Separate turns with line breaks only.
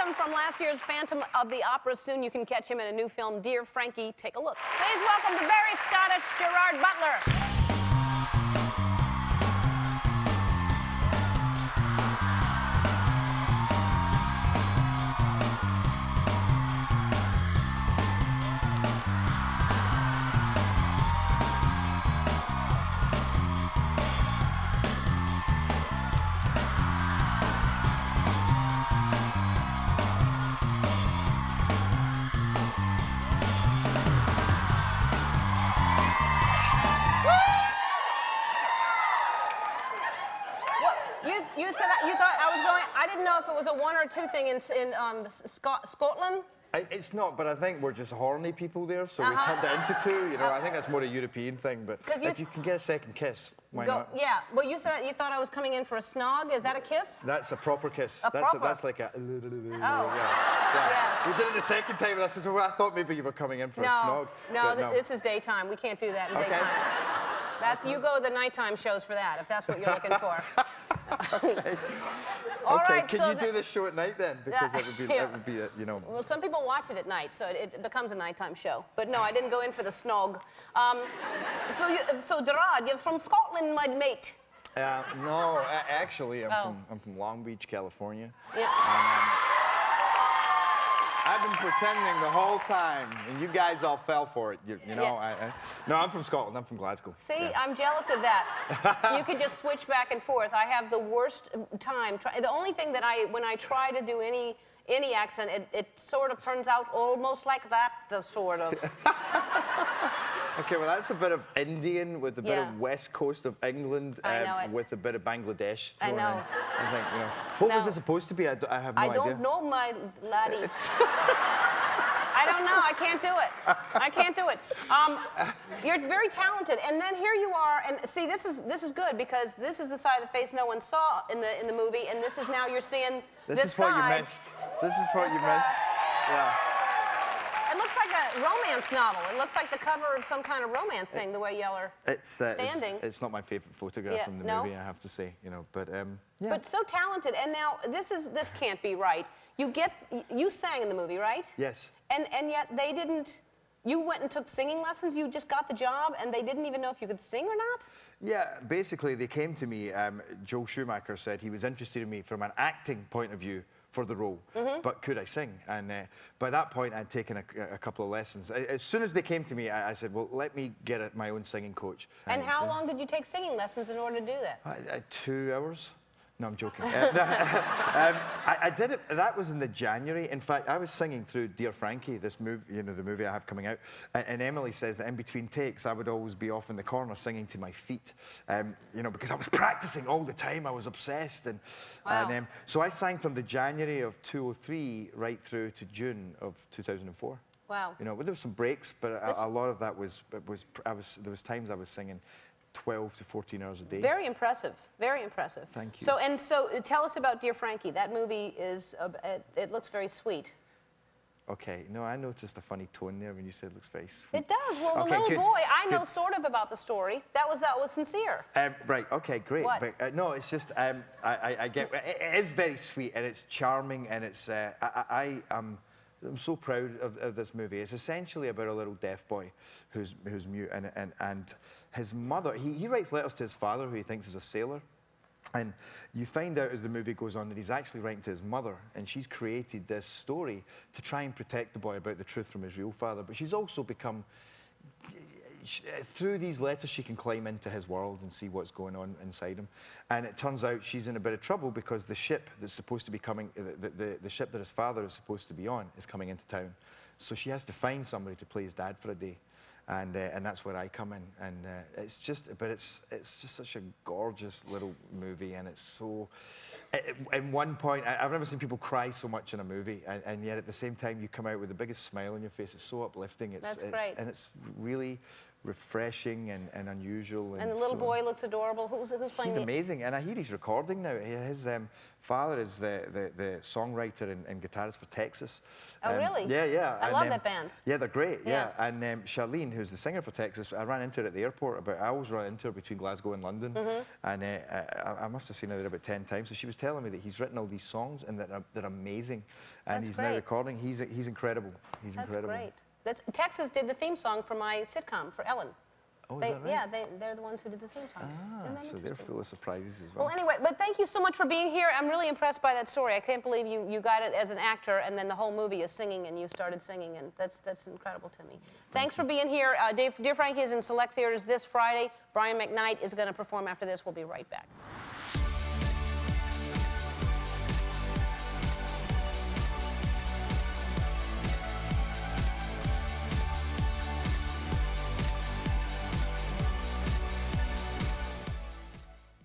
Phantom from last year's Phantom of the Opera. Soon you can catch him in a new film, Dear Frankie. Take a look. Please welcome the very Scottish Gerard Butler. You said you thought I was going. I didn't know if it was a one or two thing in Scotland.
It's not, but I think we're just horny people there, so we turned it into two. You know, I think that's more a European thing. But if you can get a second kiss, why not?
Yeah. Well, you said you thought I was coming in for a snog. Is that a kiss?
That's a proper kiss. That's like a.
Oh.
Yeah. We did it the second time, and I said, well, I thought maybe you were coming in for a snog.
No, this is daytime. We can't do that in daytime. That's you go to the nighttime shows for that, if that's what you're looking for.
Okay.
All right,
can you do this show at night then? Because that would be, you know.
Well, some people watch it at night, so it becomes a nighttime show. But no, I didn't go in for the snog. So Gerard, you're from Scotland, my mate.
No, actually, I'm from Long Beach, California.
Yeah.
I've been pretending the whole time, and you guys all fell for it. You know, no, I'm from Scotland. I'm from Glasgow.
See, I'm jealous of that. You could just switch back and forth. I have the worst time. The only thing that when I try to do any accent, it sort of turns out almost like that, sort of.
Okay, well, that's a bit of Indian with a bit of West Coast of England with a bit of Bangladesh thrown in. I think, you know. What was it supposed to be? I have no idea.
I don't know, my laddie. I don't know. I can't do it. I can't do it. You're very talented, and then here you are, and see, this is good because this is the side of the face no one saw in the movie, and this is now you're seeing this side.
This is what you missed. This is what you missed. Yeah.
It looks like a romance novel. It looks like the cover of some kind of romance thing, the way y'all are standing.
It's not my favorite photograph from the movie, I have to say, you know. But yeah.
But so talented, and now this can't be right. You sang in the movie, right?
Yes.
And yet they didn't. You went and took singing lessons. You just got the job, and they didn't even know if you could sing or not.
Yeah, basically they came to me. Joel Schumacher said he was interested in me from an acting point of view for the role, but could I sing? And by that point, I'd taken a couple of lessons. As soon as they came to me, I said, well, let me get my own singing coach.
And how long did you take singing lessons in order to do that? 2 hours.
No, I'm joking. I did it, that was in the January. In fact, I was singing through Dear Frankie, this movie, you know, the movie I have coming out. And Emily says that in between takes, I would always be off in the corner singing to my feet. You know, because I was practicing all the time. I was obsessed. And so I sang from the January of 2003 right through to June of 2004.
Wow.
You know, there was some breaks, but a lot of that there was times I was singing 12 to 14 hours a day.
Very impressive. Very impressive.
Thank you.
So tell us about Dear Frankie. That movie is, it looks very sweet.
Okay, no, I noticed a funny tone there when you said it looks very sweet.
It does. Well, the little boy, I know sort of about the story. That was sincere.
Right, okay, great.
What?
But, no, it's just, I get, it is very sweet and it's charming and it's, I'm so proud of this movie. It's essentially about a little deaf boy who's mute and his mother, he writes letters to his father who he thinks is a sailor. And you find out as the movie goes on that he's actually writing to his mother, and she's created this story to try and protect the boy about the truth from his real father. But she's also become, through these letters, she can climb into his world and see what's going on inside him. And it turns out she's in a bit of trouble because the ship that's supposed to be coming, the ship that his father is supposed to be on is coming into town. So she has to find somebody to play his dad for a day. And that's where I come in, and it's just such a gorgeous little movie, and it's so. At one point, I've never seen people cry so much in a movie, and yet at the same time, you come out with the biggest smile on your face. It's so uplifting.
That's great.
And it's really, refreshing and unusual.
And the little boy looks adorable. Who's playing
He's
the...
amazing, and I hear he's recording now. His father is the songwriter and guitarist for Texas.
Oh, really?
Yeah, yeah.
I love that band.
Yeah, they're great.
Yeah.
Yeah, and Charlene, who's the singer for Texas, I ran into her at the airport. I always run into her between Glasgow and London, and I must have seen her there about 10 times. So she was telling me that he's written all these songs and that they're amazing, and
That's
he's
great.
now recording. He's incredible. He's
That's
incredible.
great. Texas did the theme song for my sitcom for Ellen.
Oh, is that right?
Yeah, they're the ones who did the theme song.
So they're full of surprises as well.
Well, anyway, but thank you so much for being here. I'm really impressed by that story. I can't believe you got it as an actor, and then the whole movie is singing, and you started singing, and that's incredible to me. Thanks for being here. Dear Frankie is in select theaters this Friday. Brian McKnight is going to perform after this. We'll be right back.